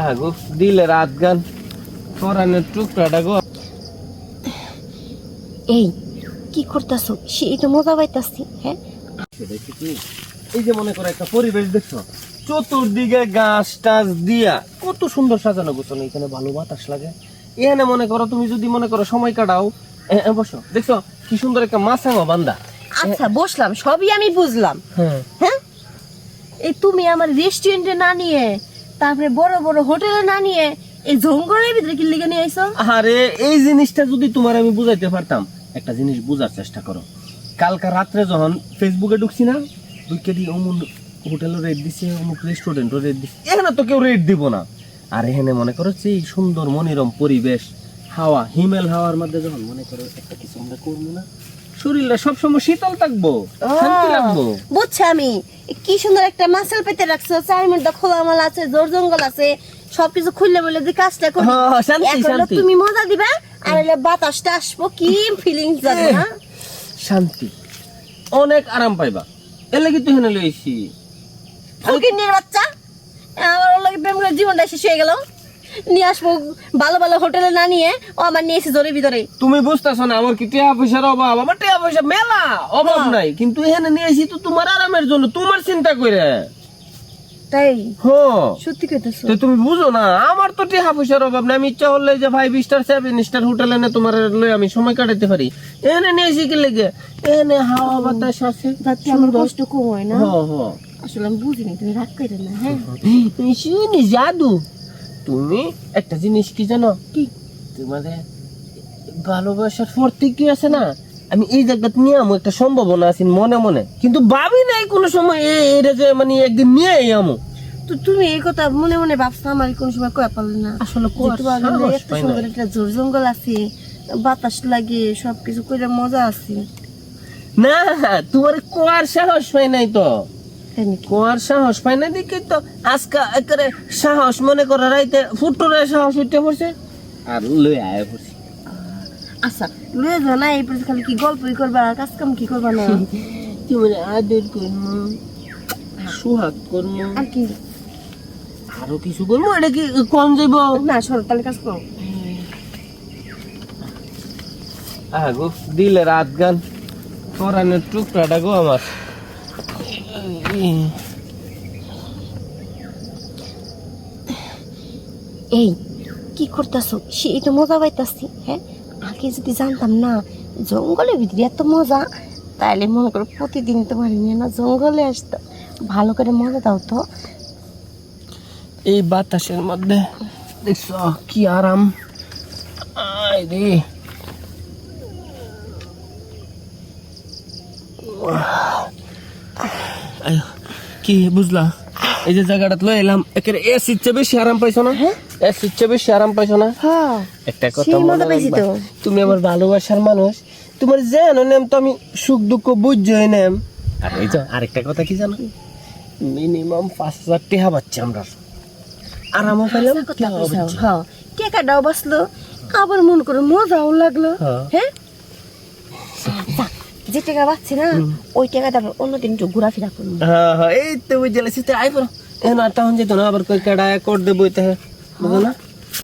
আগো দিলে রাত গান পরানের টুকরাটা গো। এই কি করতেছো? সেই তো মজা পাইতাছি। হ্যাঁ, এই যে মনে করো একটা পরিবেশ দেখছো, চতুর্দিকে গাছ টাছ দিয়া কত সুন্দর সাজানো গোছানো, এখানে ভালো বাতাস লাগে। এখানে মনে করো তুমি যদি মনে করো সময় কাটাও, বসো, দেখছো কি সুন্দর একটা মাছাঙো বান্দা। আচ্ছা বসলাম, সবই আমি বুঝলাম। হ্যাঁ হ্যাঁ, এই তুমি আমার রেস্টুরেন্টে না নিয়ে, তারপরে বড় বড় হোটেলে না নিয়ে, এই জঙ্গলের ভিতরে কি লিখে নিয়ে আইছো? আরে এই জিনিসটা যদি তোমার আমি বুঝাইতে পারতাম। একটা জিনিস বুঝার চেষ্টা করো, কালকা রাত্রে যখন ফেসবুকে ঢুকছি না, ঢুকে দিয়ে অমুক হোটেলও রেট দিছে, অমুক রেস্টুরেন্টও রেট দিছে, এখানে তো কেউ রেট দিব না। আর এখানে মনে করো এই সুন্দর মনোরম পরিবেশ, হাওয়া, হিমেল হাওয়ার মধ্যে যখন মনে করো একটা কিছু আমরা করবো না, শরীরটা সবসময় শীতল থাকবো, শান্তি লাগবো। বুঝছি আমি। কি সুন্দর একটা মাছের পেতে রাখছো, চার মিনিট খোলামাল আছে, জোর জঙ্গল আছে, সবকিছু খুললে বলে যে কাজটা করি। শান্তি এখন শান্তি তুমি মজা দিবা, আর হলে বাতাসটা আসবো, কি ফিলিংস যাবে না? শান্তি, অনেক আরাম পাইবা। এর লাগি তো এখানে লইছি। ফকিন্নির বাচ্চা, আমার ওর লাগে প্রেম করে জীবনটা শেষ হয়ে গেল। নিয়ে আসবো ভালো ভালো হোটেলে না নিয়ে, ও আমার নিয়ে এসে জোরে ভিতরে। তুমি বুঝতেছো না আমার কি টাকা পয়সার অভাব? আমার টাকা পয়সা মেলা অভাব নাই, কিন্তু এখানে নিয়ে আসি তো তোমার আরামের জন্য, তোমার চিন্তা করে। তাই হ্যাঁ সত্যি কইতেছো? তো তুমি বুঝো না, আমার তো টাকা পয়সার অভাব নাই। আমি ইচ্ছা হলে যে 5 স্টার 7 স্টার হোটেল এনে তোমার লই আমি সময় কাটাতে পারি। এখানে নিয়ে আসি কি লেগে, এখানে হাওয়া বাতাস আছে, যাতে আমার কষ্ট কম হয় না। হ্যাঁ হ্যাঁ। আসলে আমি বুঝিনি, তুমি রাগ করে না। হ্যাঁ, শুনি জাদু। তুমি একটা জিনিস কি জানো? কি? তোমাদের ভালোবাসার ফর্তি কি আছে না, আমি এই জায়গাটা নিয়ে আমো একটা সম্ভাবনা আছে মনে মনে, কিন্তু ভাবি নাই কোনো সময় এটা যে মানে একদিন নিয়ে আমো। তো তুমি এই কথা মনে মনে ভাবছো, আমার কোন সময় কয়া পারলে না? আসলে এত সুন্দর একটা জোর জঙ্গল আছে, বাতাস লাগে, সবকিছু করে মজা আছে। না, তোমার কোয়ার সাহস পাই নাই তো, কোয়ার সাহস পাই নাই দেখি তো আজকে একেবারে সাহস মনে করে রাইতে ফুটরে সাহস উঠে পড়ছে আর লই আয় পড়ছে। আচ্ছা লয়ে যা না, এই খালি কি গল্পই করবা, কাজ কাম কি করবা না? তুমি আদর করবো, সুহাগ করবো, আর কি আরো কিছু করবো, এটা কি কম যাইব না? সর তাহলে কাজ করো। আগো দিলে রাত গান পরানের টুকরাটা গো আমার। এই কি করতেছো? সেই তো মজা পাইতাছি। হ্যাঁ, আগে যদি জানতাম না জঙ্গলের ভিতরে এত মজা, তাহলে মনে করো প্রতিদিন তোমার নিয়ে না জঙ্গলে আসতো। ভালো করে মজা দাও তো। এই বাতাসের মধ্যে দেখছ কি আরাম। আয় রে, কি বুঝলা? এই যে জায়গাটা লই এলাম, একের এসির চেয়ে বেশি আরাম পাইছো না? এসির চেয়ে বেশি আরাম পাইছো না? হ্যাঁ, একটা কথা মনে রাখবা, তুমি আমার ভালোবাসার মানুষ, তোমার যেন নেম তো আমি সুখ দুঃখ বুঝছই নেম। আর এই যে আরেকটা কথা কি জানো, মিনিমাম 5,000 টাকা পাচ্ছি আমরা, আরামও পেলাম, হ্যাঁ, টাকাটাও বাঁচলো, আবার মন করে মজাও লাগলো। হ্যাঁ, যে টাকা পাচ্ছি না ওই টাকাটা অন্যদিন একটু ঘোরাফেরা করবো। হ্যাঁ হ্যাঁ, এই তো বুঝে লেছি, আই পড়ো এখন আর তখন যেত না, আবার কই কাটা কর দেবো, বুঝো না?